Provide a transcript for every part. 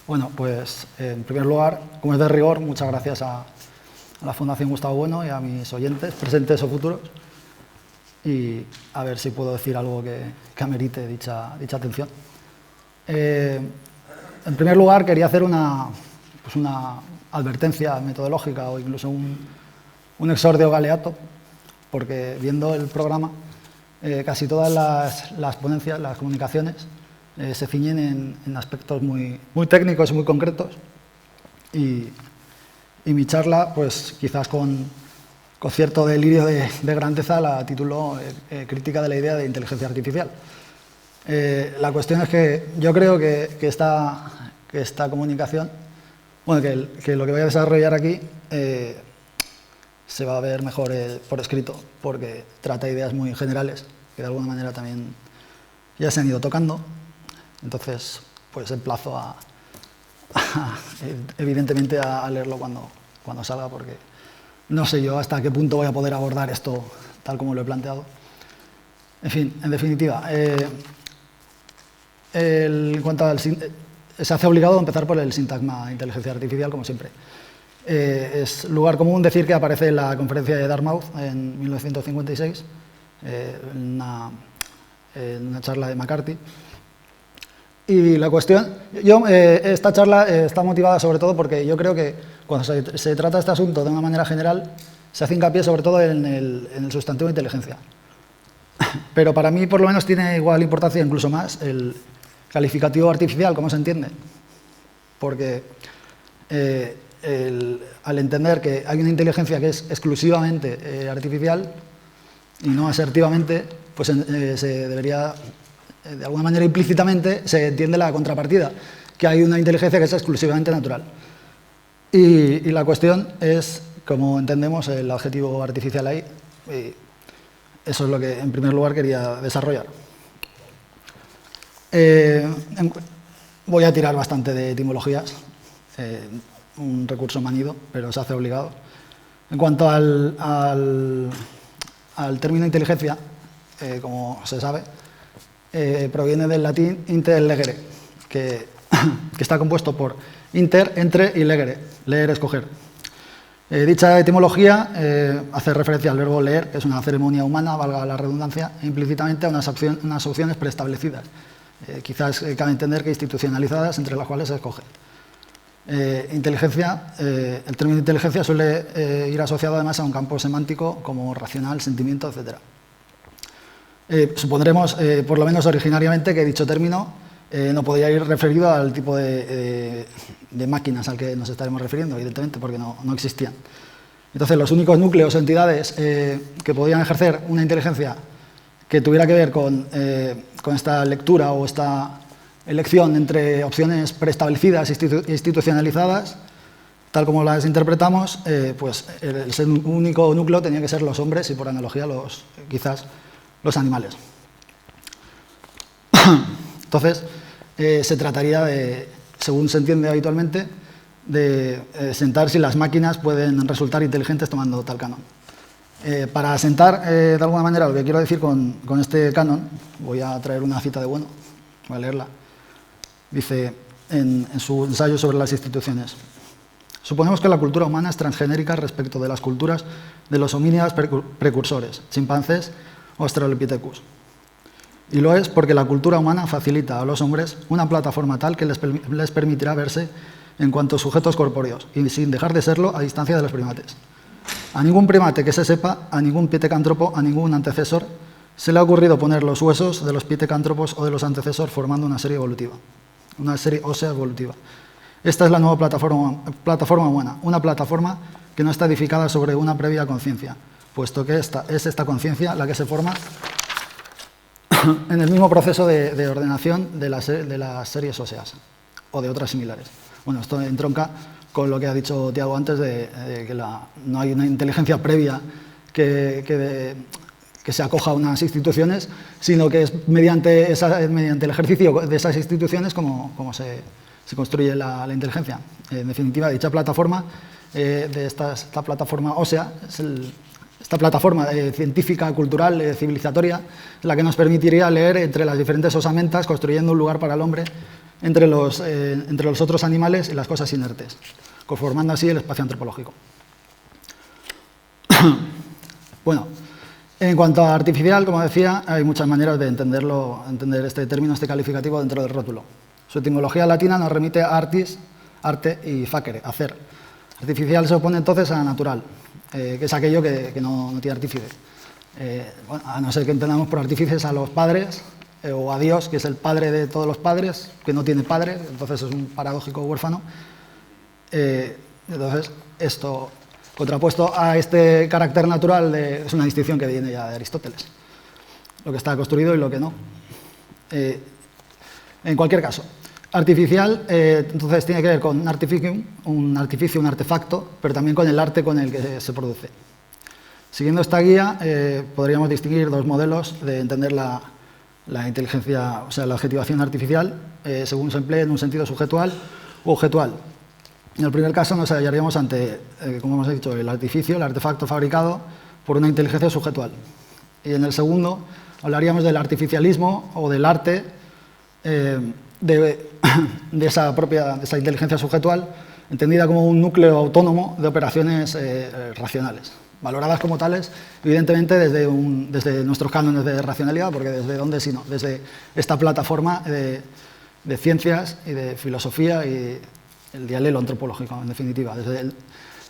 Bueno, pues en primer lugar, como es de rigor, muchas gracias a la Fundación Gustavo Bueno y a mis oyentes, presentes o futuros, y a ver si puedo decir algo que amerite dicha atención. En primer lugar, quería hacer una advertencia metodológica o incluso un exordio galeato, porque viendo el programa, casi todas las ponencias, las comunicaciones, se ciñen en aspectos muy técnicos y muy concretos, y mi charla, pues quizás con cierto delirio de grandeza, la titulo Crítica de la idea de inteligencia artificial. La cuestión es que yo creo que esta comunicación, bueno, que lo que voy a desarrollar aquí se va a ver mejor por escrito, porque trata ideas muy generales que de alguna manera también ya se han ido tocando. Entonces, pues emplazo evidentemente a leerlo cuando salga, porque no sé yo hasta qué punto voy a poder abordar esto tal como lo he planteado. En fin, en definitiva, en cuanto al se hace obligado empezar por el sintagma inteligencia artificial, como siempre. Es lugar común decir que aparece en la conferencia de Dartmouth en 1956, en una charla de McCarthy. Y la cuestión, esta charla está motivada sobre todo porque yo creo que cuando se trata este asunto de una manera general, se hace hincapié sobre todo en el sustantivo inteligencia. Pero para mí, por lo menos, tiene igual importancia, incluso más, el calificativo artificial, ¿cómo se entiende? Porque al entender que hay una inteligencia que es exclusivamente artificial y no asertivamente, pues se debería, de alguna manera implícitamente, se entiende la contrapartida, que hay una inteligencia que es exclusivamente natural. Y la cuestión es, como entendemos, el adjetivo artificial ahí, y eso es lo que en primer lugar quería desarrollar. Voy a tirar bastante de etimologías, un recurso manido, pero se hace obligado. En cuanto al término inteligencia, como se sabe, proviene del latín inter legere, que está compuesto por inter, entre y legere, leer, escoger. Dicha etimología hace referencia al verbo leer, que es una ceremonia humana, valga la redundancia, e implícitamente a unas opciones preestablecidas, quizás cabe entender que institucionalizadas, entre las cuales se escoge. Inteligencia, el término inteligencia suele ir asociado además a un campo semántico como racional, sentimiento, etc. Supondremos, por lo menos originariamente, que dicho término no podría ir referido al tipo de máquinas al que nos estaremos refiriendo, evidentemente, porque no existían. Entonces, los únicos núcleos o entidades que podían ejercer una inteligencia que tuviera que ver con esta lectura o esta elección entre opciones preestablecidas e institucionalizadas, tal como las interpretamos, pues el único núcleo tenía que ser los hombres y, por analogía, quizás los animales. Entonces, se trataría de, según se entiende habitualmente, de sentar si las máquinas pueden resultar inteligentes tomando tal canon. Para asentar de alguna manera lo que quiero decir con este canon, voy a traer una cita de Bueno, voy a leerla. Dice en su ensayo sobre las instituciones: suponemos que la cultura humana es transgenérica respecto de las culturas de los homínidas precursores, chimpancés o australopithecus. Y lo es porque la cultura humana facilita a los hombres una plataforma tal que les permitirá verse en cuanto sujetos corpóreos y sin dejar de serlo a distancia de los primates. A ningún primate que se sepa, a ningún pitecántropo, a ningún antecesor, se le ha ocurrido poner los huesos de los pitecántropos o de los antecesores formando una serie evolutiva, una serie ósea evolutiva. Esta es la nueva plataforma humana, una plataforma que no está edificada sobre una previa conciencia, puesto que es esta conciencia la que se forma en el mismo proceso de ordenación de las series óseas o de otras similares. Bueno, esto entronca con lo que ha dicho Tiago antes de que no hay una inteligencia previa que se acoja a unas instituciones, sino que es mediante el ejercicio de esas instituciones como se construye la inteligencia. En definitiva, dicha plataforma, esta plataforma ósea, esta plataforma científica, cultural, civilizatoria, la que nos permitiría leer entre las diferentes osamentas, construyendo un lugar para el hombre entre los otros animales y las cosas inertes, conformando así el espacio antropológico. Bueno, en cuanto a artificial, como decía, hay muchas maneras de entender este término, este calificativo dentro del rótulo. Su etimología latina nos remite a artis, arte, y facere, hacer. Artificial se opone entonces a natural, que es aquello que no tiene artífice. Bueno, a no ser que entendamos por artífices a los padres, o a Dios, que es el padre de todos los padres, que no tiene padre, entonces es un paradójico huérfano. Entonces, esto, contrapuesto a este carácter natural, es una distinción que viene ya de Aristóteles, lo que está construido y lo que no. En cualquier caso, artificial, entonces tiene que ver con un artificium, un artificio, un artefacto, pero también con el arte con el que se produce. Siguiendo esta guía, podríamos distinguir dos modelos de entender la inteligencia, o sea, la adjetivación artificial, según se emplee en un sentido subjetual u objetual. En el primer caso nos hallaríamos ante, como hemos dicho, el artificio, el artefacto fabricado por una inteligencia subjetual. Y en el segundo hablaríamos del artificialismo o del arte de esa inteligencia subjetual, entendida como un núcleo autónomo de operaciones racionales, valoradas como tales, evidentemente desde nuestros cánones de racionalidad, porque desde dónde sino, desde esta plataforma de ciencias y de filosofía y el dialelo antropológico, en definitiva.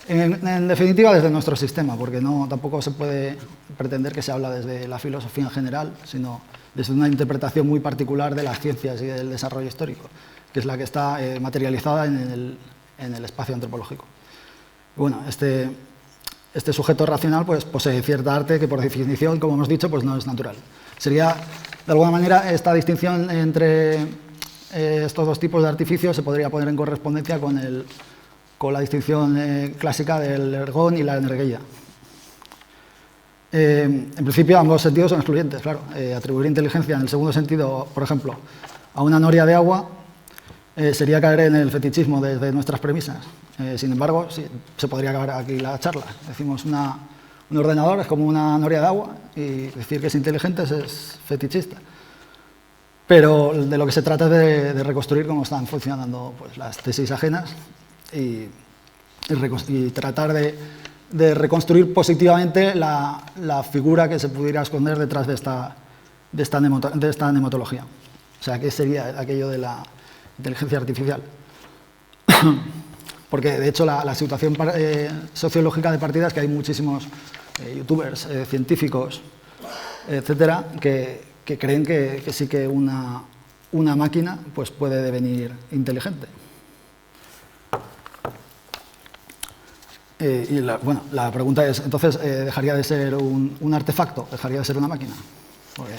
En definitiva, desde nuestro sistema, porque tampoco se puede pretender que se habla desde la filosofía en general, sino desde una interpretación muy particular de las ciencias y del desarrollo histórico, que es la que está materializada en el espacio antropológico. Bueno, este sujeto racional pues, posee cierta arte que, por definición, como hemos dicho, pues no es natural. Sería, de alguna manera, esta distinción entre estos dos tipos de artificios se podría poner en correspondencia con la distinción clásica del ergón y la energía. En principio, ambos sentidos son excluyentes, claro. Atribuir inteligencia en el segundo sentido, por ejemplo, a una noria de agua, sería caer en el fetichismo desde nuestras premisas. Sin embargo, sí, se podría acabar aquí la charla. Decimos un ordenador es como una noria de agua y decir que es inteligente es fetichista. Pero de lo que se trata es de reconstruir cómo están funcionando pues, las tesis ajenas y tratar de reconstruir positivamente la figura que se pudiera esconder detrás de esta nematología. O sea, ¿qué sería aquello de la inteligencia artificial? Porque, de hecho, la situación sociológica de partida es que hay muchísimos youtubers, científicos, etcétera, que creen que sí que una máquina pues, puede devenir inteligente. Y la pregunta es, entonces, ¿dejaría de ser un artefacto? ¿Dejaría de ser una máquina? Porque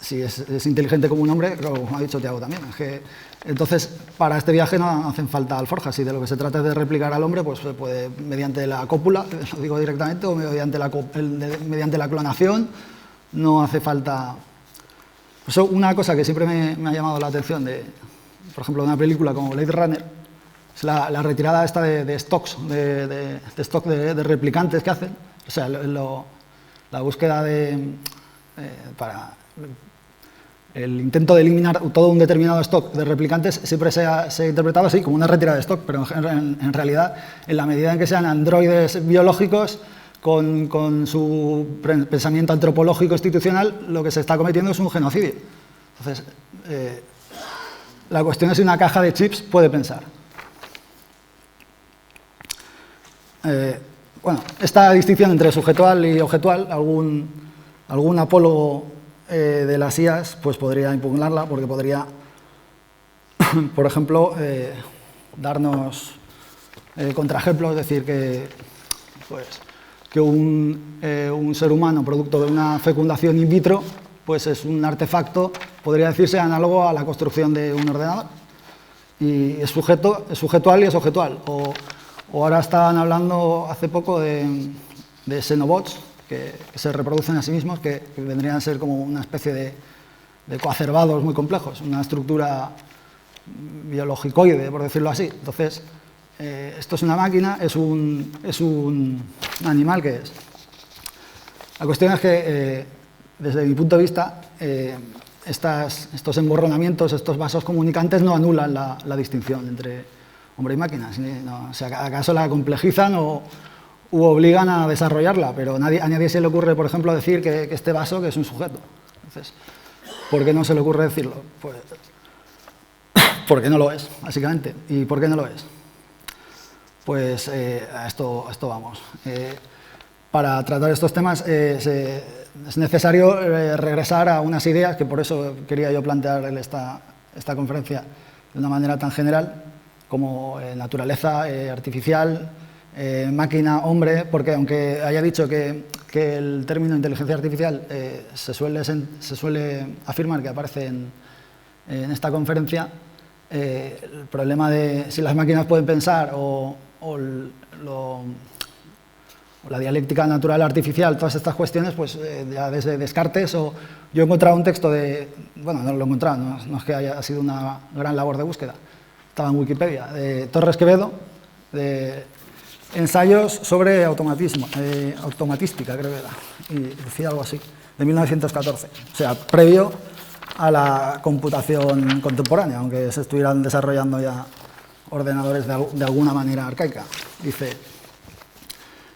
si es inteligente como un hombre, como ha dicho Tiago también, es que, entonces, para este viaje no hacen falta alforjas. Si de lo que se trata es de replicar al hombre, pues se puede, mediante la cópula, lo digo directamente, o mediante la clonación, no hace falta... Eso, una cosa que siempre me ha llamado la atención, por ejemplo, de una película como Blade Runner, es la retirada esta de stocks, de stock de replicantes que hacen. O sea, la búsqueda para el intento de eliminar todo un determinado stock de replicantes siempre se ha interpretado así, como una retirada de stock, pero en realidad, en la medida en que sean androides biológicos, con su pensamiento antropológico institucional, lo que se está cometiendo es un genocidio. Entonces, la cuestión es si una caja de chips puede pensar. Bueno, esta distinción entre subjetual y objetual, algún apólogo de las IAs pues podría impugnarla, porque podría, por ejemplo, darnos contraejemplos, es decir, que un ser humano producto de una fecundación in vitro pues es un artefacto, podría decirse, análogo a la construcción de un ordenador. Y es subjetual y es objetual. O ahora estaban hablando hace poco de xenobots que se reproducen a sí mismos, que vendrían a ser como una especie de coacervados muy complejos, una estructura biologicoide, por decirlo así. Entonces, esto es una máquina, es un animal que es. La cuestión es que, desde mi punto de vista, estos emborronamientos, estos vasos comunicantes no anulan la distinción entre hombre y máquina. No, o sea, acaso la complejizan u obligan a desarrollarla, pero a nadie se le ocurre, por ejemplo, decir que este vaso que es un sujeto. Entonces, ¿por qué no se le ocurre decirlo? Pues porque no lo es, básicamente. ¿Y por qué no lo es? Pues a esto vamos. Para tratar estos temas es necesario regresar a unas ideas, que por eso quería yo plantear esta conferencia de una manera tan general, como naturaleza artificial, máquina, hombre, porque aunque haya dicho que el término inteligencia artificial se suele afirmar que aparece en esta conferencia, el problema de si las máquinas pueden pensar o la dialéctica natural artificial, todas estas cuestiones, pues ya desde Descartes, yo he encontrado un texto bueno, no lo he encontrado, no es que haya sido una gran labor de búsqueda, estaba en Wikipedia, de Torres Quevedo, de ensayos sobre automatística, creo que era, y decía algo así, de 1914, o sea, previo a la computación contemporánea, aunque se estuvieran desarrollando ya ordenadores de alguna manera arcaica. Dice: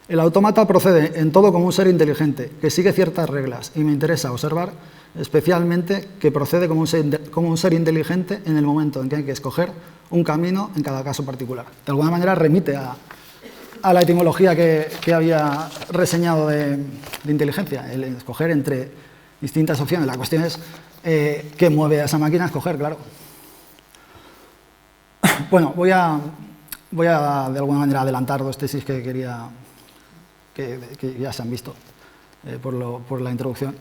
el autómata procede en todo como un ser inteligente, que sigue ciertas reglas, y me interesa observar especialmente que procede como un ser inteligente en el momento en que hay que escoger un camino en cada caso particular. De alguna manera remite a la etimología que había reseñado de inteligencia, el escoger entre distintas opciones. La cuestión es qué mueve a esa máquina a escoger, claro. Bueno, voy a de alguna manera adelantar dos tesis que quería que ya se han visto por la introducción,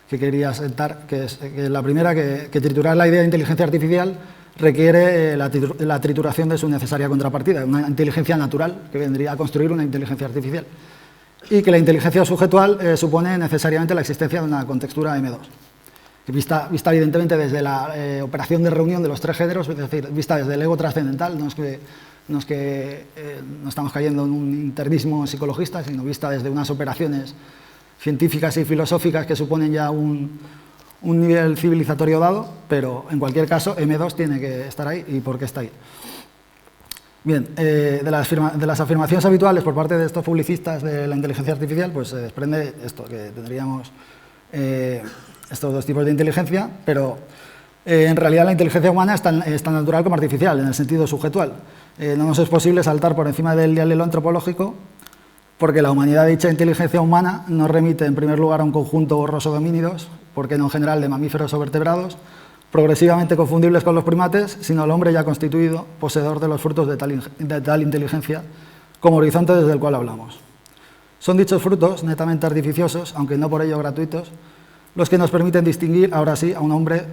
que quería sentar, que es la primera, que triturar la idea de inteligencia artificial requiere la trituración de su necesaria contrapartida, una inteligencia natural que vendría a construir una inteligencia artificial, y que la inteligencia subjetual supone necesariamente la existencia de una contextura M2, vista evidentemente desde la operación de reunión de los tres géneros, es decir, vista desde el ego trascendental, no estamos cayendo en un internismo psicologista, sino vista desde unas operaciones científicas y filosóficas que suponen ya un nivel civilizatorio dado, pero en cualquier caso M2 tiene que estar ahí. ¿Y por qué está ahí? Bien, de las afirmaciones habituales por parte de estos publicistas de la inteligencia artificial, pues se desprende esto, que tendríamos estos dos tipos de inteligencia, pero en realidad la inteligencia humana es tan natural como artificial, en el sentido subjetual. No nos es posible saltar por encima del dialelo antropológico, porque la humanidad de dicha inteligencia humana no remite en primer lugar a un conjunto borroso de homínidos, porque no en general de mamíferos o vertebrados, progresivamente confundibles con los primates, sino al hombre ya constituido, poseedor de los frutos de tal inteligencia, como horizonte desde el cual hablamos. Son dichos frutos, netamente artificiosos, aunque no por ello gratuitos, los que nos permiten distinguir, ahora sí, a un hombre,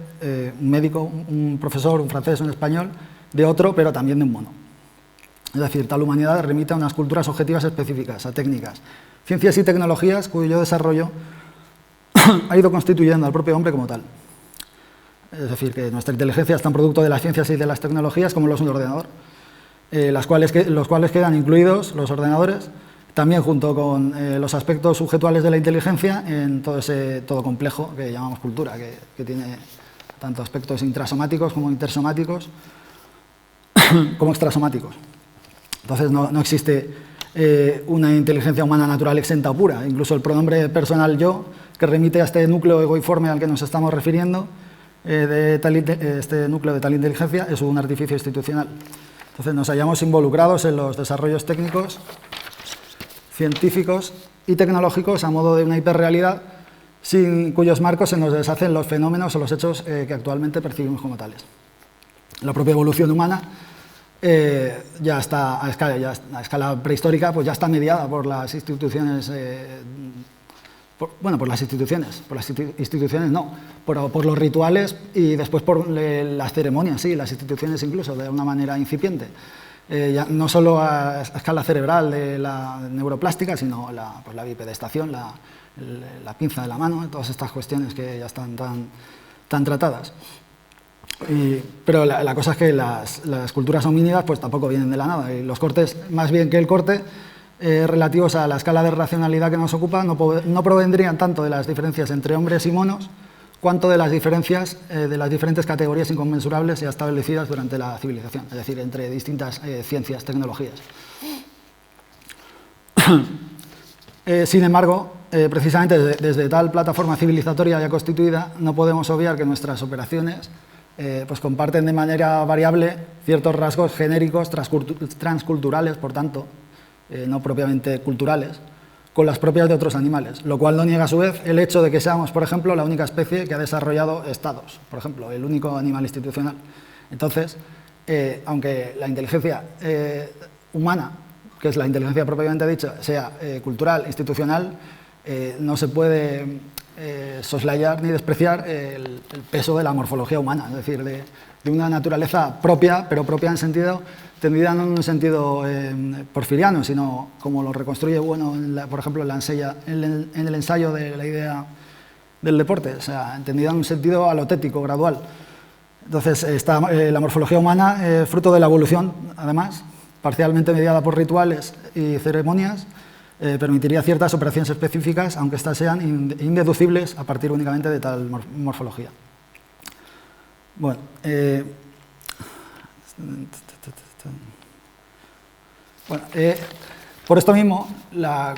un médico, un profesor, un francés, un español, de otro, pero también de un mono. Es decir, tal humanidad remite a unas culturas objetivas específicas, a técnicas, ciencias y tecnologías cuyo desarrollo ha ido constituyendo al propio hombre como tal. Es decir, que nuestra inteligencia es tan producto de las ciencias y de las tecnologías como lo es un ordenador, los cuales quedan incluidos, los ordenadores, también junto con los aspectos subjetuales de la inteligencia en todo complejo que llamamos cultura, que tiene tanto aspectos intrasomáticos como intersomáticos, como extrasomáticos. Entonces no existe una inteligencia humana natural exenta o pura. Incluso el pronombre personal yo, que remite a este núcleo egoiforme al que nos estamos refiriendo, este núcleo de tal inteligencia, es un artificio institucional. Entonces nos hallamos involucrados en los desarrollos técnicos, científicos y tecnológicos a modo de una hiperrealidad sin cuyos marcos se nos deshacen los fenómenos o los hechos que actualmente percibimos como tales. La propia evolución humana ya está a escala prehistórica, pues ya está mediada por las instituciones, por las instituciones no, por los rituales y después por las ceremonias, sí, las instituciones incluso, de una manera incipiente. Ya no solo a escala cerebral de la neuroplástica, sino la bipedestación, la pinza de la mano, todas estas cuestiones que ya están tan tratadas. Pero la cosa es que las culturas homínidas pues tampoco vienen de la nada, y los cortes, más bien que el corte, relativos a la escala de racionalidad que nos ocupa, no provendrían tanto de las diferencias entre hombres y monos cuánto de las diferencias de las diferentes categorías inconmensurables ya establecidas durante la civilización, es decir, entre distintas ciencias, tecnologías. Sin embargo, precisamente desde tal plataforma civilizatoria ya constituida, no podemos obviar que nuestras operaciones pues comparten de manera variable ciertos rasgos genéricos transculturales, por tanto, no propiamente culturales, con las propias de otros animales, lo cual no niega a su vez el hecho de que seamos, por ejemplo, la única especie que ha desarrollado estados, por ejemplo, el único animal institucional. Entonces, aunque la inteligencia humana, que es la inteligencia propiamente dicha, sea cultural, institucional, no se puede soslayar ni despreciar el peso de la morfología humana, es decir, de una naturaleza propia, pero propia en sentido, tendida no en un sentido porfiriano, sino como lo reconstruye, bueno, por ejemplo, en el ensayo de la idea del deporte, o sea, entendida en un sentido alotético, gradual. Entonces, la morfología humana, fruto de la evolución, además, parcialmente mediada por rituales y ceremonias, permitiría ciertas operaciones específicas, aunque éstas sean indeducibles a partir únicamente de tal morfología. Bueno, por esto mismo,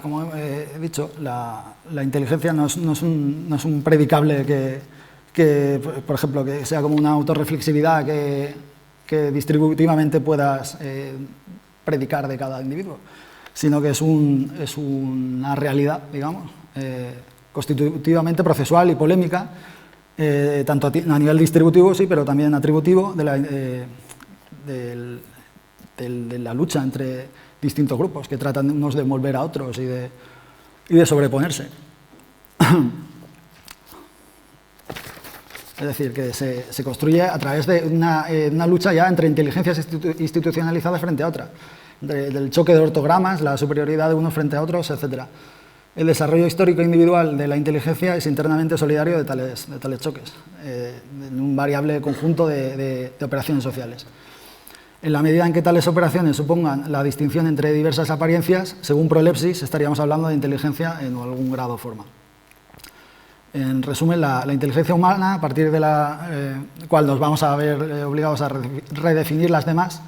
como he dicho, la inteligencia no es un predicable que, por ejemplo, que sea como una autorreflexividad que distributivamente puedas predicar de cada individuo, sino que es una realidad, digamos, constitutivamente procesual y polémica, tanto a nivel distributivo, sí, pero también atributivo de la lucha entre distintos grupos que tratan unos de envolver a otros y de sobreponerse. Es decir, que se construye a través de una lucha ya entre inteligencias institucionalizadas frente a otra, del choque de ortogramas, la superioridad de unos frente a otros, etc. El desarrollo histórico individual de la inteligencia es internamente solidario de tales choques, en un variable conjunto de operaciones sociales. En la medida en que tales operaciones supongan la distinción entre diversas apariencias, según Prolepsis, estaríamos hablando de inteligencia en algún grado o forma. En resumen, la inteligencia humana, a partir de la cual nos vamos a ver obligados a redefinir las demás,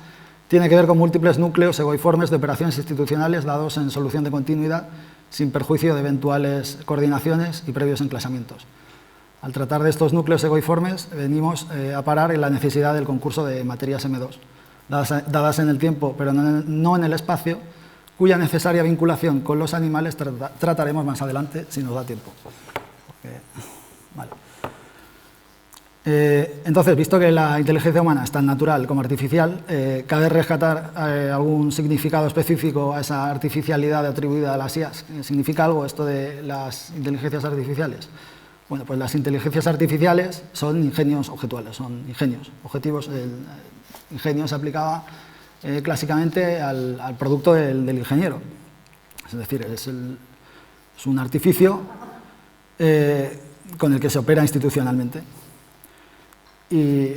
tiene que ver con múltiples núcleos egoiformes de operaciones institucionales dados en solución de continuidad, sin perjuicio de eventuales coordinaciones y previos enclasamientos. Al tratar de estos núcleos egoiformes, venimos a parar en la necesidad del concurso de materias M2, dadas en el tiempo, pero no en el espacio, cuya necesaria vinculación con los animales trataremos más adelante, si nos da tiempo. Vale. Entonces, visto que la inteligencia humana es tan natural como artificial, cabe rescatar algún significado específico a esa artificialidad atribuida a las IAs. ¿Significa algo esto de las inteligencias artificiales? Bueno, pues las inteligencias artificiales son ingenios objetuales, son ingenios objetivos. Ingenio se aplicaba clásicamente al producto del ingeniero. Es decir, es un artificio con el que se opera institucionalmente. Y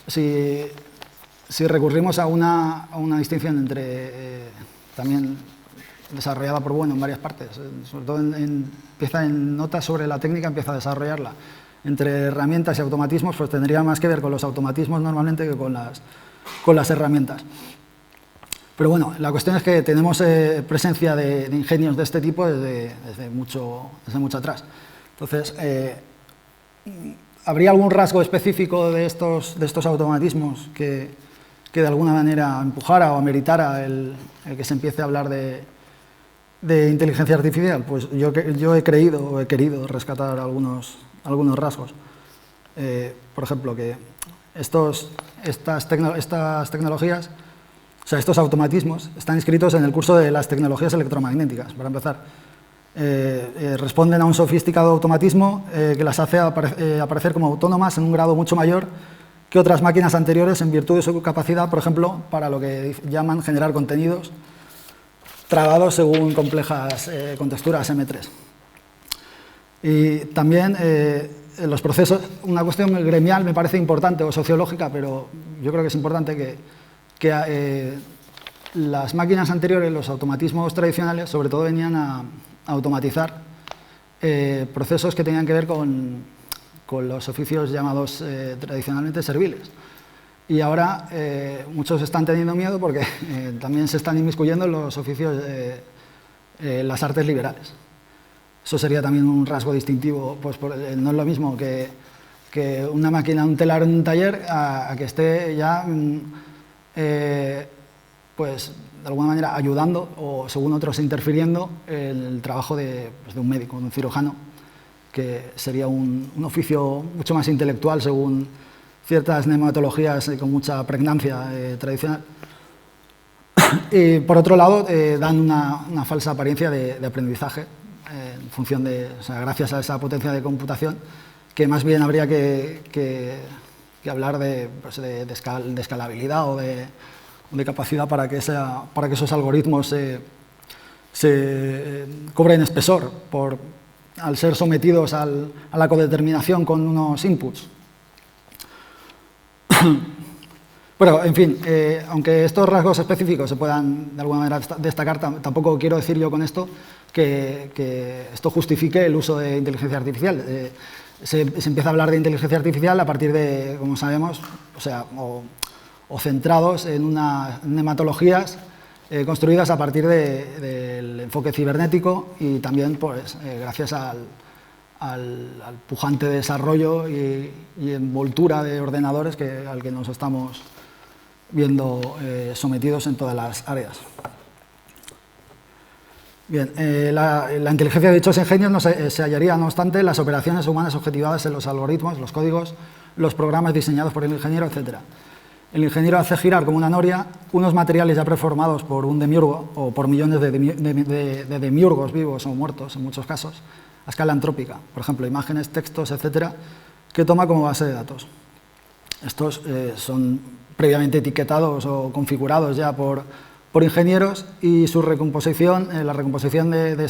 si recurrimos a una distinción entre, también desarrollada por Bueno en varias partes, sobre todo empieza en notas sobre la técnica, empieza a desarrollarla, entre herramientas y automatismos, pues tendría más que ver con los automatismos normalmente que con las herramientas. Pero bueno, la cuestión es que tenemos presencia de ingenios de este tipo desde mucho atrás. Entonces, ¿habría algún rasgo específico de estos automatismos que de alguna manera empujara o ameritara el que se empiece a hablar de inteligencia artificial? Pues yo he querido rescatar algunos rasgos. Por ejemplo, que estas tecnologías, o sea, estos automatismos, están inscritos en el curso de las tecnologías electromagnéticas, para empezar. Responden a un sofisticado automatismo que las hace aparecer como autónomas en un grado mucho mayor que otras máquinas anteriores en virtud de su capacidad, por ejemplo, para lo que llaman generar contenidos trabados según complejas contexturas M3. Y también los procesos, una cuestión gremial me parece importante o sociológica, pero yo creo que es importante que las máquinas anteriores, los automatismos tradicionales, sobre todo venían a automatizar procesos que tenían que ver con con los oficios llamados tradicionalmente serviles. Y ahora muchos están teniendo miedo porque también se están inmiscuyendo en los oficios, las artes liberales. Eso sería también un rasgo distintivo, pues no es lo mismo que una máquina, un telar en un taller, a que esté ya, pues de alguna manera ayudando o según otros interfiriendo en el trabajo de un médico, de un cirujano, que sería un oficio mucho más intelectual según ciertas nematologías con mucha pregnancia tradicional. Y por otro lado, dan una falsa apariencia de aprendizaje en función de, o sea, gracias a esa potencia de computación, que más bien habría que hablar de escalabilidad o de capacidad para que esos algoritmos se cobren espesor al ser sometidos a la codeterminación con unos inputs. Pero, en fin, aunque estos rasgos específicos se puedan de alguna manera destacar, tampoco quiero decir yo con esto que esto justifique el uso de inteligencia artificial. Se empieza a hablar de inteligencia artificial a partir de, como sabemos, o centrados en unas nematologías construidas a partir del enfoque cibernético y también pues, gracias al pujante desarrollo y envoltura de ordenadores al que nos estamos viendo sometidos en todas las áreas. Bien, la inteligencia de dichos ingenios se hallaría, no obstante, en las operaciones humanas objetivadas en los algoritmos, los códigos, los programas diseñados por el ingeniero, etc. El ingeniero hace girar como una noria unos materiales ya preformados por un demiurgo o por millones de demiurgos vivos o muertos, en muchos casos, a escala antrópica, por ejemplo, imágenes, textos, etcétera, que toma como base de datos. Estos son previamente etiquetados o configurados ya por ingenieros y su recomposición, la recomposición de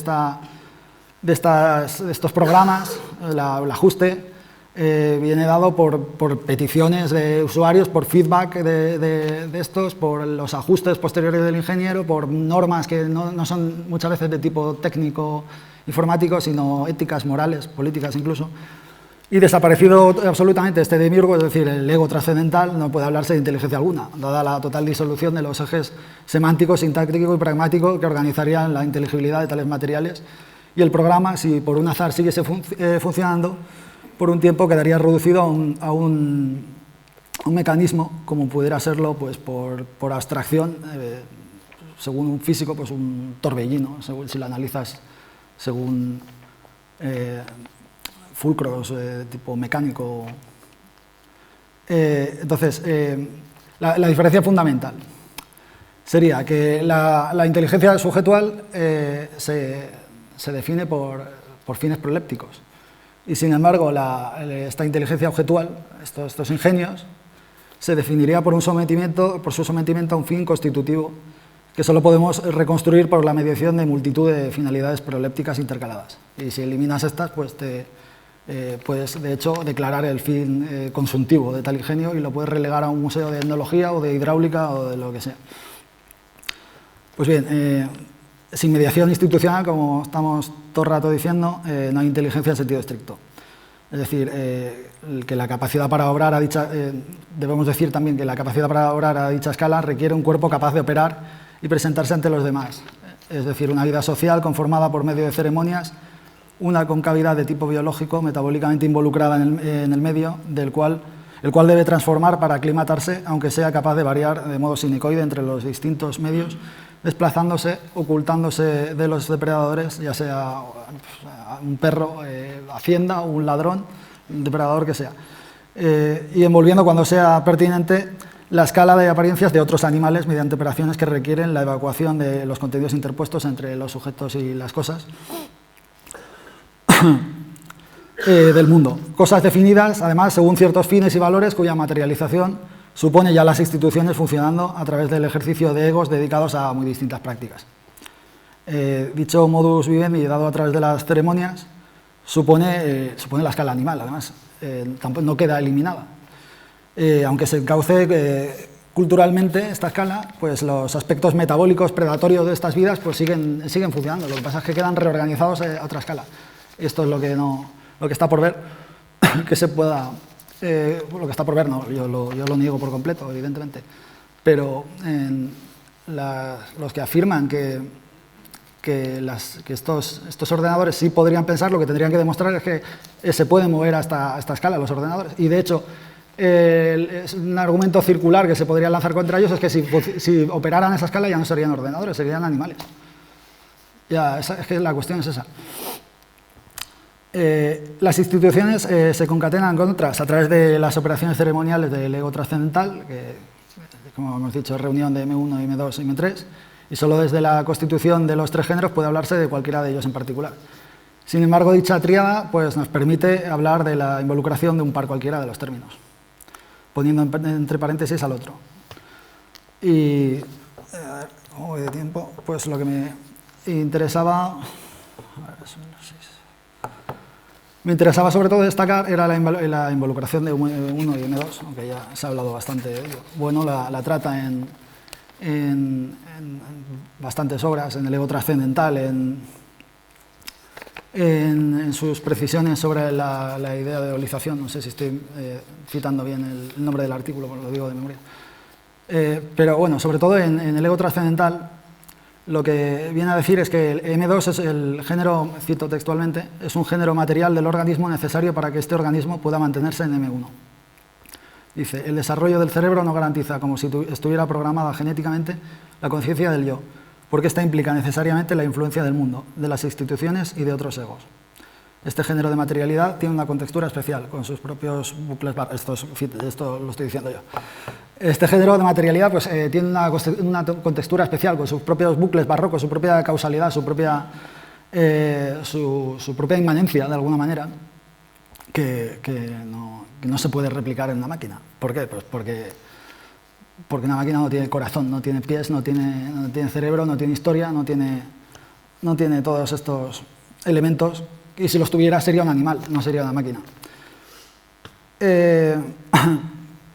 estos programas, el ajuste, viene dado por peticiones de usuarios, por feedback de estos, por los ajustes posteriores del ingeniero, por normas que no son muchas veces de tipo técnico informático, sino éticas, morales, políticas incluso. Y desaparecido absolutamente este demiurgo, es decir, el ego trascendental, no puede hablarse de inteligencia alguna, dada la total disolución de los ejes semántico, sintáctico y pragmático que organizarían la inteligibilidad de tales materiales. Y el programa, si por un azar siguiese funcionando, por un tiempo quedaría reducido a un mecanismo, como pudiera serlo pues, por abstracción, según un físico, pues un torbellino, si lo analizas según fulcros tipo mecánico. Entonces, la diferencia fundamental sería que la inteligencia sujetual se define por fines prolépticos y, sin embargo, esta inteligencia objetual, estos ingenios, se definiría por su sometimiento a un fin constitutivo que solo podemos reconstruir por la mediación de multitud de finalidades prolépticas intercaladas. Y si eliminas estas, pues puedes, de hecho, declarar el fin consuntivo de tal ingenio y lo puedes relegar a un museo de etnología o de hidráulica o de lo que sea. Pues bien, sin mediación institucional, como estamos todo el rato diciendo, no hay inteligencia en sentido estricto. Es decir, que la capacidad para obrar a dicha, debemos decir también que la capacidad para obrar a dicha escala requiere un cuerpo capaz de operar y presentarse ante los demás. Es decir, una vida social conformada por medio de ceremonias, una concavidad de tipo biológico metabólicamente involucrada en el medio, el cual debe transformar para aclimatarse, aunque sea capaz de variar de modo sinecoide entre los distintos medios, desplazándose, ocultándose de los depredadores, ya sea un perro, hacienda o un ladrón, un depredador que sea, y envolviendo cuando sea pertinente la escala de apariencias de otros animales mediante operaciones que requieren la evacuación de los contenidos interpuestos entre los sujetos y las cosas del mundo. Cosas definidas, además, según ciertos fines y valores cuya materialización supone ya las instituciones funcionando a través del ejercicio de egos dedicados a muy distintas prácticas. Dicho modus vivendi, dado a través de las ceremonias, supone la escala animal, además, tampoco no queda eliminada. Aunque se encauce culturalmente esta escala, pues los aspectos metabólicos predatorios de estas vidas pues siguen funcionando, lo que pasa es que quedan reorganizados a otra escala. Esto es lo que está por ver. que se pueda, lo que está por ver, no, yo lo niego por completo, evidentemente, pero los que afirman que estos ordenadores sí podrían pensar, lo que tendrían que demostrar es que se pueden mover a esta escala los ordenadores. Y de hecho, es un argumento circular que se podría lanzar contra ellos, es que si operaran a esa escala ya no serían ordenadores, serían animales. Ya, es que la cuestión es esa. Las instituciones se concatenan con otras a través de las operaciones ceremoniales del ego trascendental, que, como hemos dicho, reunión de M1, M2 y M3, y solo desde la constitución de los tres géneros puede hablarse de cualquiera de ellos en particular. Sin embargo, dicha tríada pues, nos permite hablar de la involucración de un par cualquiera de los términos, poniendo entre paréntesis al otro. Y, a ver, como voy de tiempo, pues lo que me interesaba... Me interesaba sobre todo destacar era la involucración de M1 y M2, aunque ya se ha hablado bastante de ello. Bueno, la trata en bastantes obras, en el ego trascendental, en sus precisiones sobre la idea de eolización. No sé si estoy citando bien el nombre del artículo, lo digo de memoria. Pero bueno, sobre todo en el ego trascendental, lo que viene a decir es que el M2 es el género, cito textualmente, es un género material del organismo necesario para que este organismo pueda mantenerse en M1. Dice, el desarrollo del cerebro no garantiza, como si estuviera programada genéticamente, la conciencia del yo, porque esta implica necesariamente la influencia del mundo, de las instituciones y de otros egos. Este género de materialidad tiene una contextura especial, con sus propios bucles barrocos. Esto lo estoy diciendo yo. Este género de materialidad pues, tiene una contextura especial, con sus propios bucles barrocos, su propia causalidad, su propia inmanencia, de alguna manera, que no se puede replicar en una máquina. ¿Por qué? Pues porque una máquina no tiene corazón, no tiene pies, no tiene cerebro, no tiene historia, no tiene todos estos elementos. Y si los tuviera sería un animal, no sería una máquina.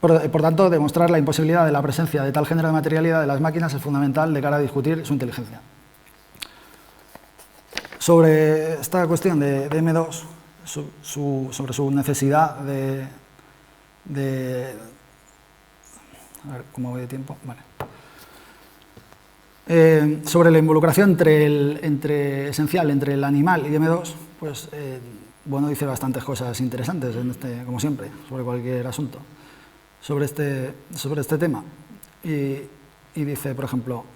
Por tanto, demostrar la imposibilidad de la presencia de tal género de materialidad de las máquinas es fundamental de cara a discutir su inteligencia. Sobre esta cuestión de M2, sobre su necesidad de... A ver, ¿cómo voy de tiempo? Vale. Sobre la involucración esencial entre el animal y M2, pues bueno, dice bastantes cosas interesantes, como siempre, sobre cualquier asunto, sobre este tema. Y dice, por ejemplo,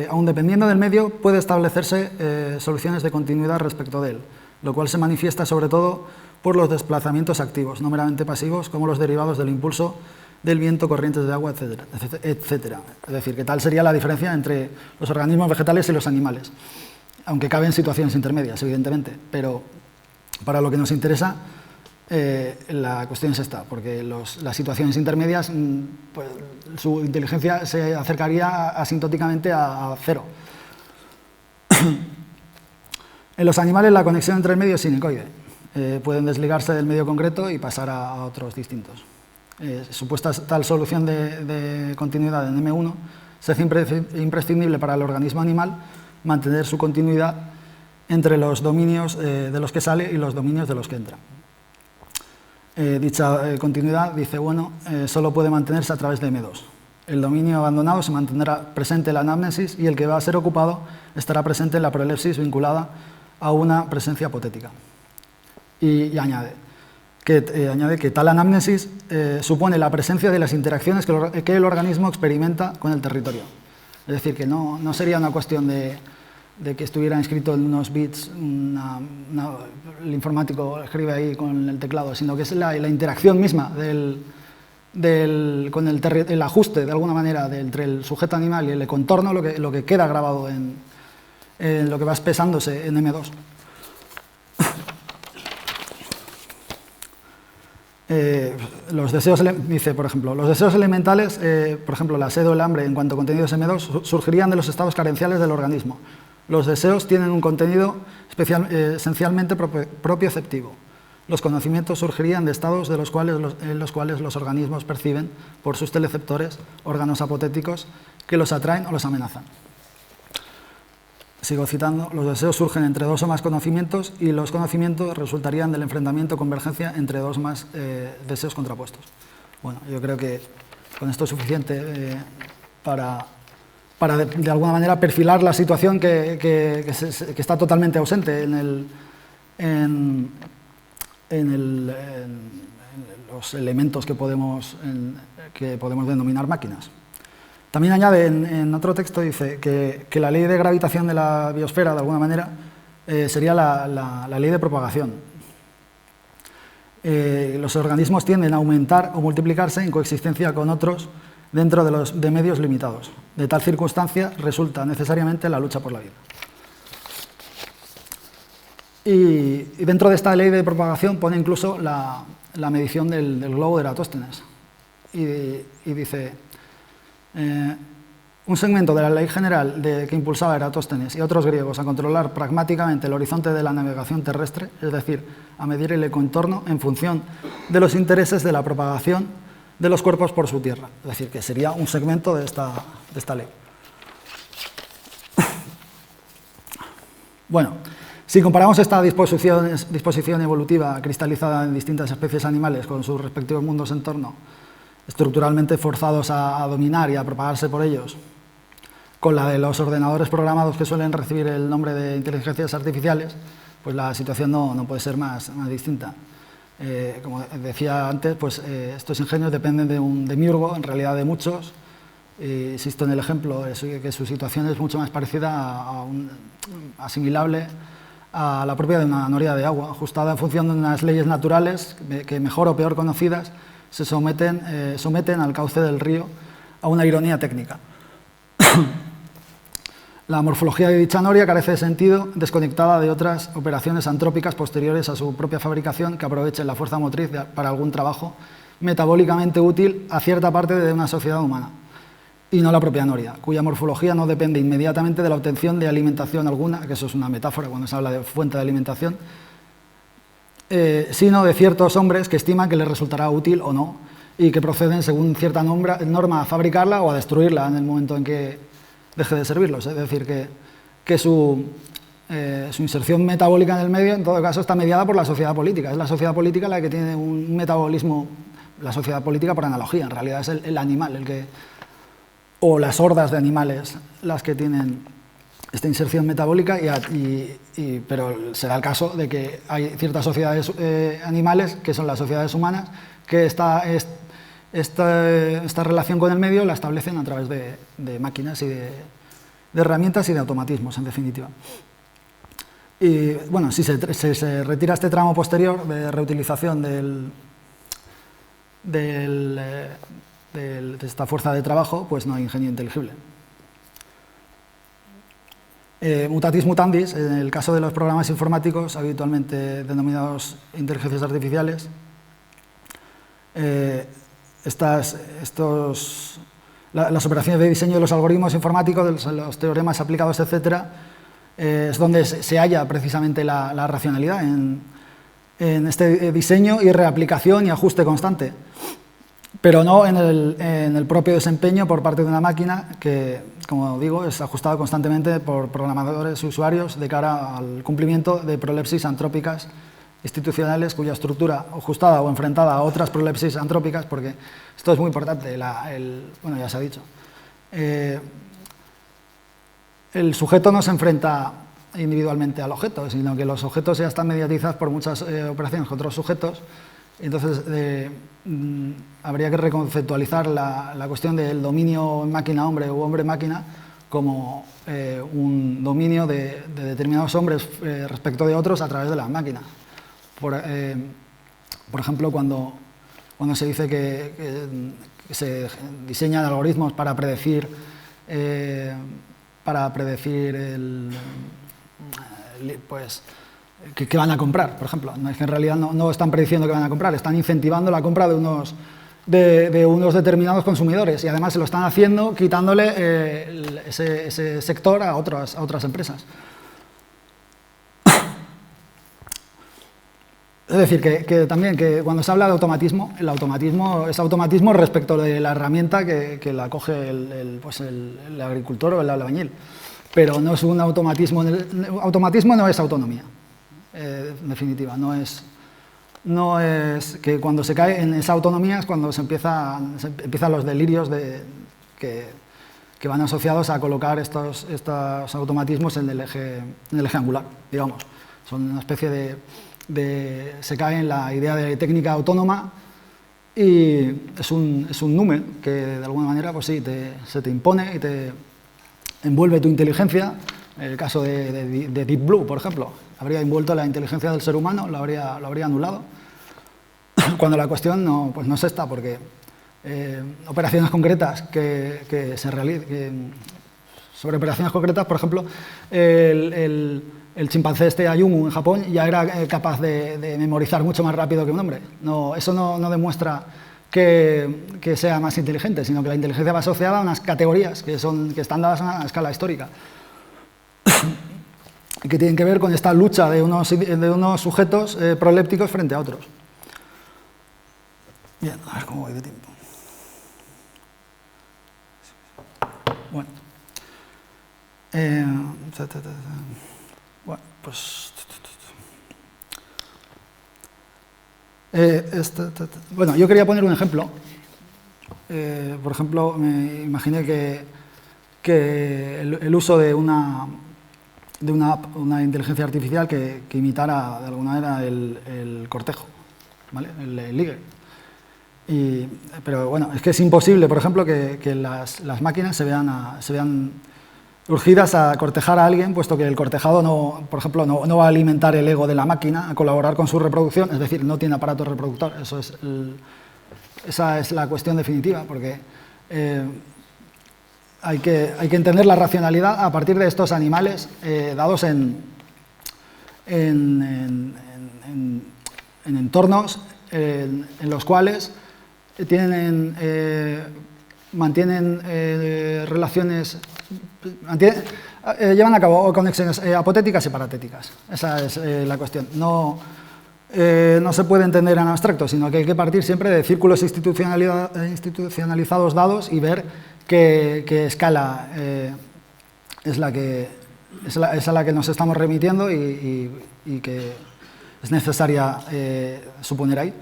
aun dependiendo del medio, puede establecerse soluciones de continuidad respecto de él, lo cual se manifiesta sobre todo por los desplazamientos activos, no meramente pasivos, como los derivados del impulso del viento, corrientes de agua, etcétera, etcétera. Es decir, que tal sería la diferencia entre los organismos vegetales y los animales, aunque caben situaciones intermedias, evidentemente, pero para lo que nos interesa la cuestión es esta, porque las situaciones intermedias, pues, su inteligencia se acercaría asintóticamente a cero. En los animales la conexión entre el medio es sinusoide, pueden desligarse del medio concreto y pasar a otros distintos. Supuesta tal solución de continuidad en M1, se hace imprescindible para el organismo animal mantener su continuidad entre los dominios de los que sale y los dominios de los que entra. Dicha continuidad, dice, bueno, solo puede mantenerse a través de M2. El dominio abandonado se mantendrá presente en la anamnesis y el que va a ser ocupado estará presente en la prolepsis vinculada a una presencia apotética. Y añade que tal anamnesis supone la presencia de las interacciones que el organismo experimenta con el territorio. Es decir, que no sería una cuestión de que estuviera inscrito en unos bits, el informático escribe ahí con el teclado, sino que es la interacción misma con el ajuste, de alguna manera, entre el sujeto animal y el contorno, lo que queda grabado en lo que va expresándose en M2. Los deseos, dice, por ejemplo, los deseos elementales, por ejemplo, la sed o el hambre en cuanto a contenidos M2, surgirían de los estados carenciales del organismo. Los deseos tienen un contenido esencialmente propioceptivo. Los conocimientos surgirían de estados en los cuales los organismos perciben por sus teleceptores órganos apotéticos que los atraen o los amenazan. sigo citando, los deseos surgen entre dos o más conocimientos y los conocimientos resultarían del enfrentamiento o convergencia entre dos o más deseos contrapuestos. Bueno, yo creo que con esto es suficiente para de alguna manera perfilar la situación que está totalmente ausente en los elementos que podemos denominar máquinas. También añade en otro texto, dice que la ley de gravitación de la biosfera, de alguna manera, sería la ley de propagación. Los organismos tienden a aumentar o multiplicarse en coexistencia con otros dentro de medios limitados. De tal circunstancia resulta necesariamente la lucha por la vida. Y dentro de esta ley de propagación pone incluso la medición del globo de Eratóstenes. Y dice, un segmento de la ley general que impulsaba Eratóstenes y otros griegos a controlar pragmáticamente el horizonte de la navegación terrestre, es decir, a medir el contorno en función de los intereses de la propagación de los cuerpos por su tierra. Es decir, que sería un segmento de esta ley. Bueno, si comparamos esta disposición evolutiva cristalizada en distintas especies animales con sus respectivos mundos en torno, estructuralmente forzados a dominar y a propagarse por ellos, con la de los ordenadores programados que suelen recibir el nombre de inteligencias artificiales, pues la situación no puede ser más distinta. Como decía antes, pues estos ingenios dependen de un demiurgo, en realidad de muchos. Insisto en el ejemplo, que su situación es mucho más parecida asimilable a la propia de una noria de agua, ajustada en función de unas leyes naturales que, mejor o peor conocidas, se someten al cauce del río a una ironía técnica. La morfología de dicha noria carece de sentido, desconectada de otras operaciones antrópicas posteriores a su propia fabricación que aprovechen la fuerza motriz para algún trabajo metabólicamente útil a cierta parte de una sociedad humana, y no la propia noria, cuya morfología no depende inmediatamente de la obtención de alimentación alguna, que eso es una metáfora cuando se habla de fuente de alimentación, sino de ciertos hombres que estiman que les resultará útil o no, y que proceden según cierta norma a fabricarla o a destruirla en el momento en que deje de servirlos. Es decir, que su inserción metabólica en el medio, en todo caso, está mediada por la sociedad política. Es la sociedad política la que tiene un metabolismo, la sociedad política por analogía, en realidad es el animal, o las hordas de animales las que tienen esta inserción metabólica, pero será el caso de que hay ciertas sociedades animales, que son las sociedades humanas, que esta relación con el medio la establecen a través de máquinas y de herramientas y de automatismos, en definitiva. Y bueno, si se retira este tramo posterior de reutilización de esta fuerza de trabajo, pues no hay ingenio inteligible. Mutatis mutandis, en el caso de los programas informáticos, habitualmente denominados inteligencias artificiales, las operaciones de diseño de los algoritmos informáticos, los teoremas aplicados, etcétera, es donde se halla precisamente la racionalidad en este diseño y reaplicación y ajuste constante, pero no en el propio desempeño por parte de una máquina que, como digo, es ajustado constantemente por programadores y usuarios de cara al cumplimiento de prolepsis antrópicas institucionales cuya estructura ajustada o enfrentada a otras prolepsis antrópicas, porque esto es muy importante, bueno, ya se ha dicho, el sujeto no se enfrenta individualmente al objeto, sino que los objetos ya están mediatizados por muchas operaciones con otros sujetos. Entonces habría que reconceptualizar la cuestión del dominio máquina-hombre o hombre-máquina como un dominio de determinados hombres respecto de otros a través de las máquinas. Por ejemplo, cuando se dice que se diseñan algoritmos para predecir qué van a comprar, por ejemplo. No es que en realidad no están prediciendo qué van a comprar, están incentivando la compra de unos determinados consumidores, y además se lo están haciendo quitándole ese sector a otras empresas. Es decir, que también que cuando se habla de automatismo, el automatismo es automatismo respecto de la herramienta que la coge el agricultor o el albañil. pero no es un automatismo. Automatismo no es autonomía, en definitiva. No es que cuando se cae en esa autonomía es cuando se empiezan los delirios que van asociados a colocar estos automatismos en el eje angular, digamos. Son una especie se cae en la idea de técnica autónoma y es un numen que de alguna manera pues sí, se te impone y te envuelve tu inteligencia. En el caso de Deep Blue, por ejemplo, habría envuelto la inteligencia del ser humano, lo habría anulado, cuando la cuestión no es esta, porque operaciones concretas que se realicen, sobre operaciones concretas, por ejemplo, el chimpancé Ayumu en Japón ya era capaz de memorizar mucho más rápido que un hombre. Eso no demuestra que sea más inteligente, sino que la inteligencia va asociada a unas categorías que están dadas a una escala histórica, que tienen que ver con esta lucha de unos sujetos prolépticos frente a otros. Bien, a ver cómo voy de tiempo. Bueno. Bueno, pues... bueno, yo quería poner un ejemplo. Por ejemplo, me imaginé que el uso de una inteligencia artificial que imitara de alguna manera el cortejo, ¿vale? El Ligue. Pero bueno, es que es imposible, por ejemplo, que las máquinas se vean urgidas a cortejar a alguien, puesto que el cortejado, por ejemplo, no va a alimentar el ego de la máquina, a colaborar con su reproducción, es decir, no tiene aparato reproductor. Esa es la cuestión definitiva, porque hay que entender la racionalidad a partir de estos animales dados en entornos en los cuales mantienen relaciones, llevan a cabo conexiones apotéticas y paratéticas. Esa es la cuestión. No se puede entender en abstracto, sino que hay que partir siempre de círculos institucionalizados dados y ver qué escala es a la que nos estamos remitiendo y que es necesaria suponer ahí.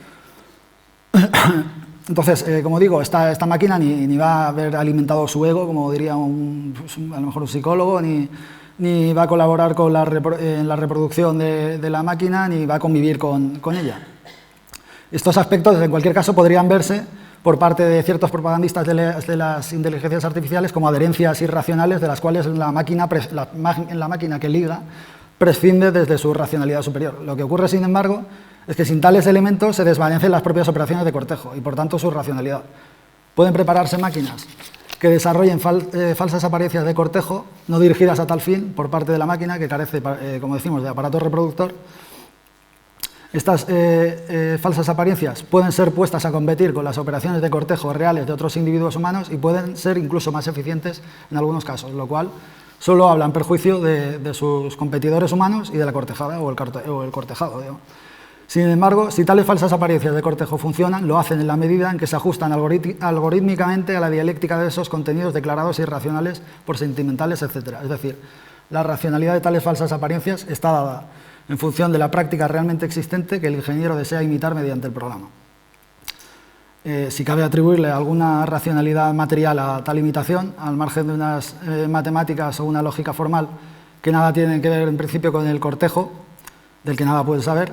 Entonces, como digo, esta máquina ni va a haber alimentado su ego, como diría a lo mejor un psicólogo, ni va a colaborar en la reproducción de la máquina, ni va a convivir con ella. Estos aspectos, en cualquier caso, podrían verse por parte de ciertos propagandistas de las inteligencias artificiales como adherencias irracionales de las cuales la máquina que liga prescinde desde su racionalidad superior. Lo que ocurre, sin embargo, es que sin tales elementos se desvanecen las propias operaciones de cortejo y, por tanto, su racionalidad. Pueden prepararse máquinas que desarrollen falsas apariencias de cortejo no dirigidas a tal fin por parte de la máquina, que carece, como decimos, de aparato reproductor. Estas falsas apariencias pueden ser puestas a competir con las operaciones de cortejo reales de otros individuos humanos y pueden ser incluso más eficientes en algunos casos, lo cual solo habla en perjuicio de sus competidores humanos y de la cortejada o el cortejado, digamos. Sin embargo, si tales falsas apariencias de cortejo funcionan, lo hacen en la medida en que se ajustan algorítmicamente a la dialéctica de esos contenidos declarados irracionales por sentimentales, etc. Es decir, la racionalidad de tales falsas apariencias está dada en función de la práctica realmente existente que el ingeniero desea imitar mediante el programa. Si cabe atribuirle alguna racionalidad material a tal imitación, al margen de unas matemáticas o una lógica formal que nada tienen que ver en principio con el cortejo, del que nada puede saber,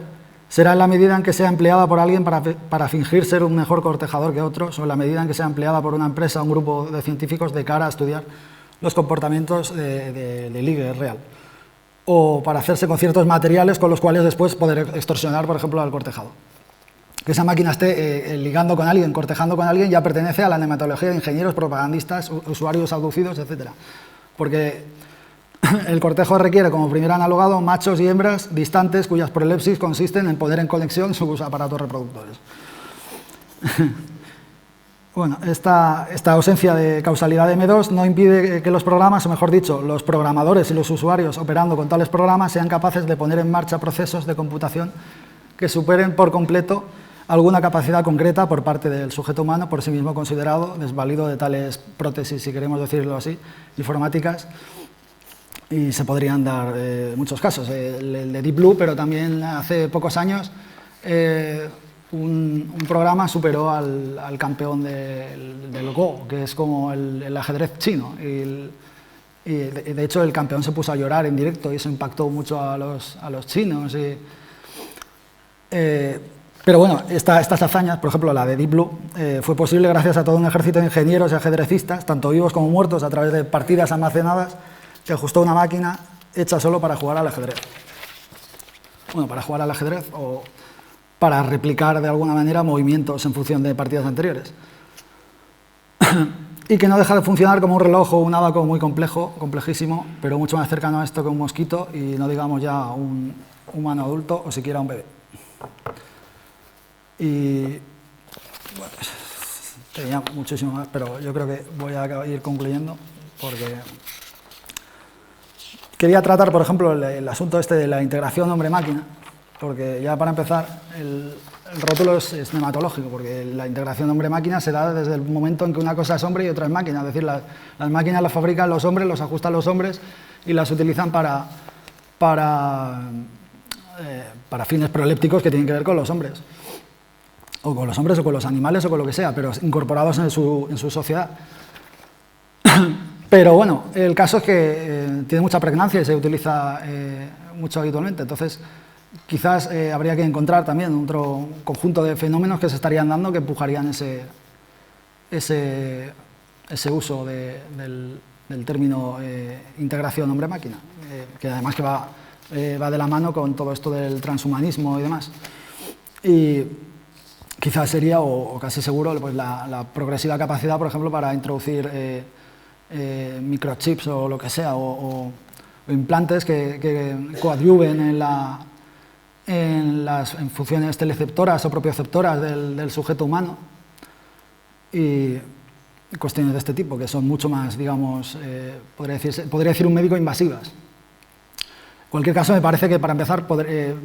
será en la medida en que sea empleada por alguien para fingir ser un mejor cortejador que otros, o en la medida en que sea empleada por una empresa o un grupo de científicos de cara a estudiar los comportamientos de ligue real, o para hacerse con ciertos materiales con los cuales después poder extorsionar, por ejemplo, al cortejado. Que esa máquina esté ligando con alguien, cortejando con alguien, ya pertenece a la nematología de ingenieros, propagandistas, usuarios abducidos, etc. Porque el cortejo requiere como primer analogado machos y hembras distantes cuyas prolepsis consisten en poner en conexión sus aparatos reproductores. Bueno, esta ausencia de causalidad de M2 no impide que los programas, o mejor dicho, los programadores y los usuarios operando con tales programas sean capaces de poner en marcha procesos de computación que superen por completo alguna capacidad concreta por parte del sujeto humano, por sí mismo considerado desvalido de tales prótesis, si queremos decirlo así, informáticas, y se podrían dar muchos casos. El de Deep Blue, pero también hace pocos años un programa superó al campeón del Go, que es como el ajedrez chino. Y de hecho el campeón se puso a llorar en directo y eso impactó mucho a los chinos. Pero bueno, estas hazañas, por ejemplo la de Deep Blue, fue posible gracias a todo un ejército de ingenieros y ajedrecistas, tanto vivos como muertos, a través de partidas almacenadas que ajustó una máquina hecha solo para jugar al ajedrez. Bueno, para jugar al ajedrez o para replicar de alguna manera movimientos en función de partidas anteriores. Y que no deja de funcionar como un reloj o un ábaco muy complejo, complejísimo, pero mucho más cercano a esto que un mosquito y no digamos ya un humano adulto o siquiera un bebé. Y bueno, tenía muchísimo más, pero yo creo que voy a ir concluyendo porque quería tratar, por ejemplo, el asunto este de la integración hombre-máquina, porque ya para empezar el rótulo es nematológico, porque la integración hombre-máquina se da desde el momento en que una cosa es hombre y otra es máquina, es decir, las máquinas las fabrican los hombres, los ajustan los hombres y las utilizan para fines prolépticos que tienen que ver con los hombres. O con los hombres o con los animales o con lo que sea, pero incorporados en su sociedad. Pero bueno, el caso es que tiene mucha pregnancia y se utiliza mucho habitualmente, entonces quizás habría que encontrar también otro conjunto de fenómenos que se estarían dando que empujarían ese uso del término integración hombre-máquina, que además que va de la mano con todo esto del transhumanismo y demás. Y quizás sería, o casi seguro, pues la progresiva capacidad, por ejemplo, para introducir microchips o lo que sea, o implantes que coadyuven en funciones teleceptoras o propioceptoras del sujeto humano y cuestiones de este tipo, que son mucho más, digamos, podría decir un médico, invasivas. En cualquier caso, me parece que para empezar,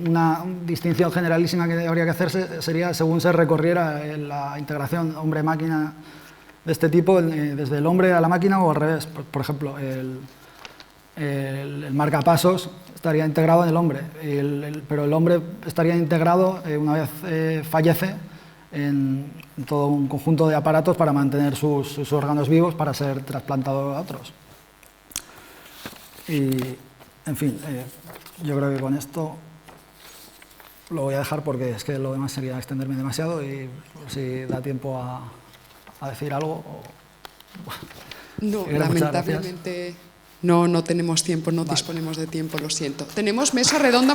una distinción generalísima que habría que hacerse sería según se recorriera la integración hombre-máquina de este tipo, desde el hombre a la máquina o al revés. Por ejemplo, el marcapasos estaría integrado en el hombre, pero el hombre estaría integrado, una vez fallece, en todo un conjunto de aparatos para mantener sus órganos vivos para ser trasplantado a otros. Y, en fin, yo creo que con esto lo voy a dejar porque es que lo demás sería extenderme demasiado y si da tiempo a decir algo. No, lamentablemente no tenemos tiempo, no disponemos de tiempo, lo siento. Tenemos mesa redonda.